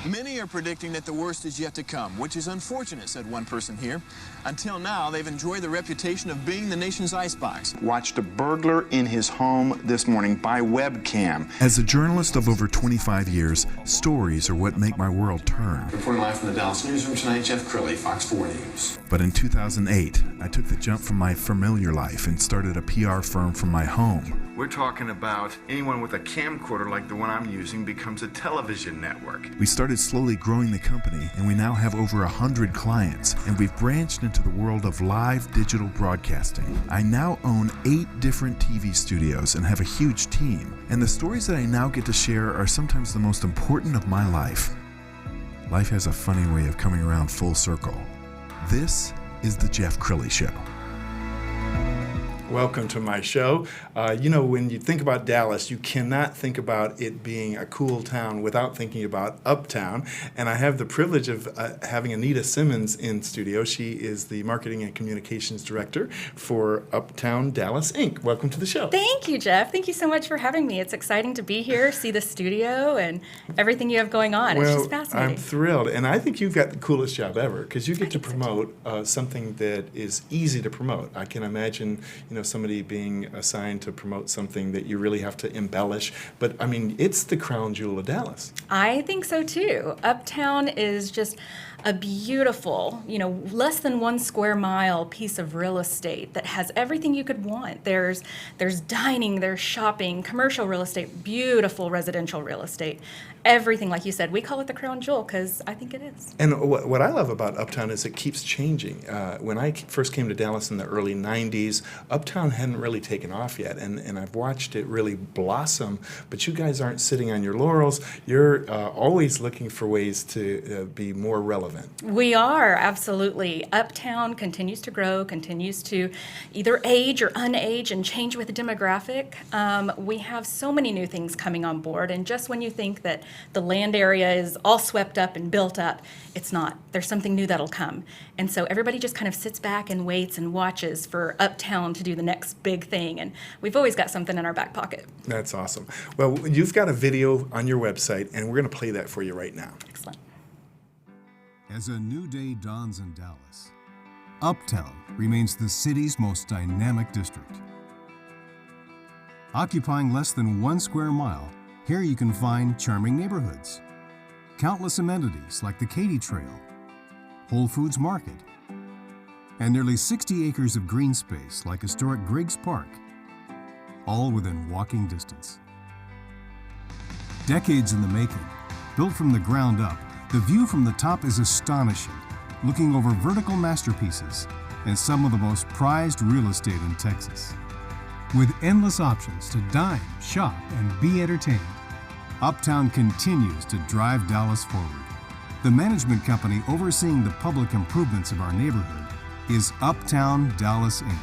Many are predicting that the worst is yet to come, which is unfortunate, said one person here. Until now, they've enjoyed the reputation of being the nation's icebox. Watched a burglar in his home this morning by webcam. As a journalist of over 25 years, stories are what make my world turn. Reporting live from the Dallas newsroom tonight, Jeff Crilley, Fox 4 News. But in 2008, I took the jump from my familiar life and started a PR firm from my home. We're talking about anyone with a camcorder like the one I'm using becomes a television network. We started slowly growing the company, and we now have over 100 clients, and we've branched into the world of live digital broadcasting. I now own 8 different TV studios and have a huge team, and the stories that I now get to share are sometimes the most important of my life. Life has a funny way of coming around full circle. This is the Jeff Crilley Show. Welcome to my show. When you think about Dallas, you cannot think about it being a cool town without thinking about Uptown. And I have the privilege of having Anita Simmons in studio. She is the Marketing and Communications Director for Uptown Dallas, Inc. Welcome to the show. Thank you, Jeff. Thank you so much for having me. It's exciting to be here, see the studio, and everything you have going on. It's just fascinating. I'm thrilled. And I think you've got the coolest job ever because you get to promote something that is easy to promote. I can imagine, somebody being assigned to promote something that you really have to embellish. But, I mean, it's the crown jewel of Dallas. I think so, too. Uptown is just a beautiful, less than 1 square mile piece of real estate that has everything you could want. There's dining, there's shopping, commercial real estate, beautiful residential real estate. Everything, like you said, we call it the crown jewel because I think it is. And what I love about Uptown is it keeps changing. When I first came to Dallas in the early 90s, Uptown hadn't really taken off yet, and I've watched it really blossom, but you guys aren't sitting on your laurels. You're always looking for ways to be more relevant. We are, absolutely. Uptown continues to grow, continues to either age or unage and change with the demographic. We have so many new things coming on board, and just when you think that the land area is all swept up and built up, it's not. There's something new that'll come. And so everybody just kind of sits back and waits and watches for Uptown to do the next big thing, and we've always got something in our back pocket. That's awesome. Well, you've got a video on your website, and we're going to play that for you right now. Excellent. As a new day dawns in Dallas, Uptown remains the city's most dynamic district. Occupying less than 1 square mile, here you can find charming neighborhoods, countless amenities like the Katy Trail, Whole Foods Market, and nearly 60 acres of green space like historic Griggs Park, all within walking distance. Decades in the making, built from the ground up, the view from the top is astonishing, looking over vertical masterpieces and some of the most prized real estate in Texas. With endless options to dine, shop, and be entertained, Uptown continues to drive Dallas forward. The management company overseeing the public improvements of our neighborhood is Uptown Dallas, Inc.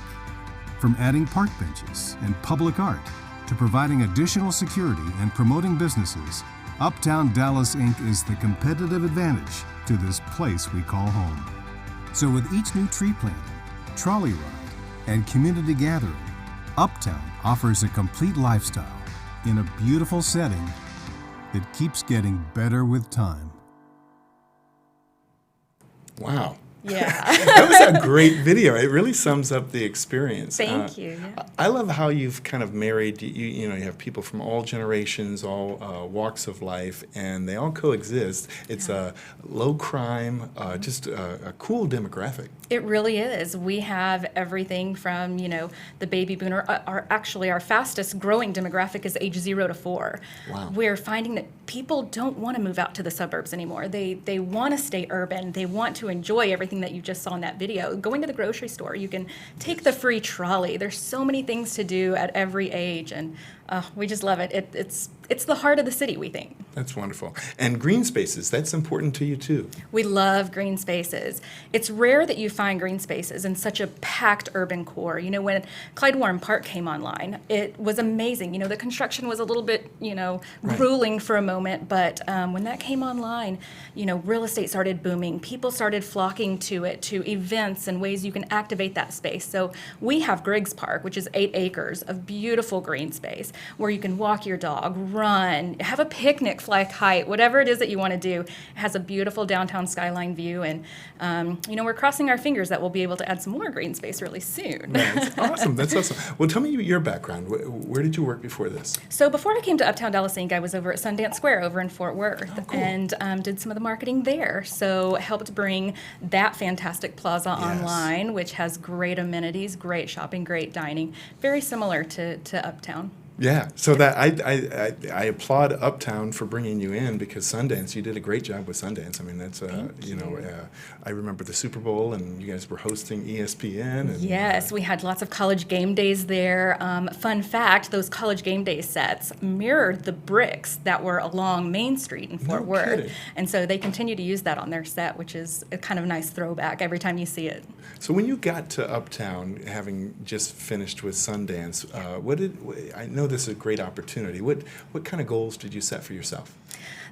From adding park benches and public art to providing additional security and promoting businesses, Uptown Dallas, Inc. is the competitive advantage to this place we call home. So with each new tree planting, trolley ride, and community gathering, Uptown offers a complete lifestyle in a beautiful setting that keeps getting better with time. Wow. Yeah. That was a great video. It really sums up the experience. Thank you. Yeah. I love how you've kind of married, you have people from all generations, all walks of life, and they all coexist. It's a low crime, just a cool demographic. It really is. We have everything from, the baby boomer. Our fastest growing demographic is age 0 to 4. Wow. We're finding that people don't want to move out to the suburbs anymore. They want to stay urban. They want to enjoy everything that you just saw in that video. Going to the grocery store, you can take the free trolley. There's so many things to do at every age, and We just love it. It's the heart of the city, we think. That's wonderful. And green spaces, that's important to you too. We love green spaces. It's rare that you find green spaces in such a packed urban core. You know, when Clyde Warren Park came online, it was amazing. You know, the construction was a little bit, grueling for a moment, but when that came online, real estate started booming. People started flocking to it, to events and ways you can activate that space. So we have Griggs Park, which is 8 acres of beautiful green space where you can walk your dog, run, have a picnic, fly kite, whatever it is that you want to do. It has a beautiful downtown skyline view, and we're crossing our fingers that we'll be able to add some more green space really soon. That's awesome. That's awesome. Well, tell me your background. Where did you work before this? So before I came to Uptown Dallas Inc., I was over at Sundance Square over in Fort Worth, Oh, cool. and did some of the marketing there. So helped bring that fantastic plaza online, which has great amenities, great shopping, great dining, very similar to Uptown. Yeah, so that I applaud Uptown for bringing you in, because Sundance, you did a great job with Sundance. I mean, that's I remember the Super Bowl, and you guys were hosting ESPN. And, yes, we had lots of college game days there. Fun fact: those college game day sets mirrored the bricks that were along Main Street in Fort Worth, kidding. and so they continue to use that on their set, which is a kind of nice throwback every time you see it. So when you got to Uptown, having just finished with Sundance, I know this is a great opportunity. What kind of goals did you set for yourself?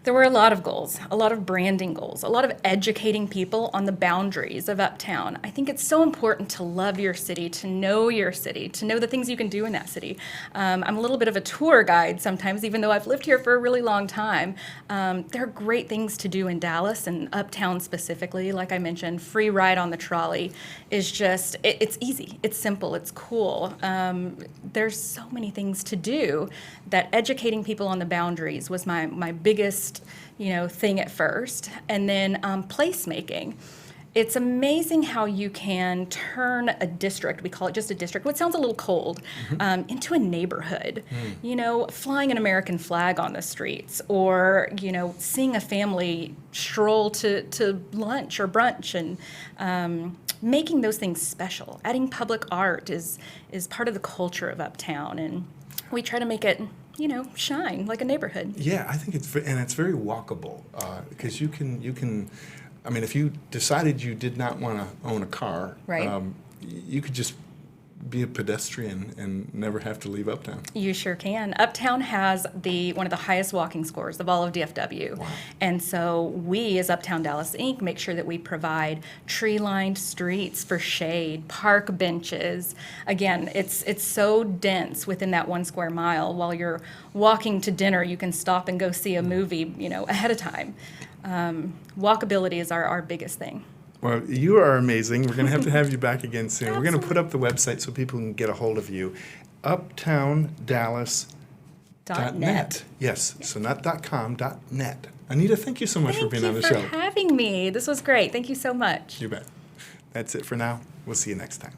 There were a lot of goals, a lot of branding goals, a lot of educating people on the boundaries of Uptown. I think it's so important to love your city, to know the things you can do in that city. I'm a little bit of a tour guide sometimes, even though I've lived here for a really long time. There are great things to do in Dallas and Uptown specifically. Like I mentioned, free ride on the trolley is just, it's easy, it's simple, it's cool. There's so many things to do that educating people on the boundaries was my biggest thing at first. And then placemaking. It's amazing how you can turn a district, we call it just a district, what sounds a little cold, into a neighborhood. Flying an American flag on the streets, or, seeing a family stroll to lunch or brunch, and making those things special. Adding public art is part of the culture of Uptown, and we try to make it shine like a neighborhood. Yeah, I think it's very walkable, because you can. I mean, if you decided you did not want to own a car, right. You could just be a pedestrian and never have to leave Uptown. You sure can. Uptown has one of the highest walking scores of all of DFW. Wow. And so we, as Uptown Dallas Inc., make sure that we provide tree-lined streets for shade, park benches. Again, it's so dense within that 1 square mile. While you're walking to dinner, you can stop and go see a movie, ahead of time. Walkability is our biggest thing. Well, you are amazing. We're going to have you back again soon. We're going to put up the website so people can get a hold of you. UptownDallas.net. Yes, so not .com, .net. Anita, thank you so much for being on the show. Thank you for having me. This was great. Thank you so much. You bet. That's it for now. We'll see you next time.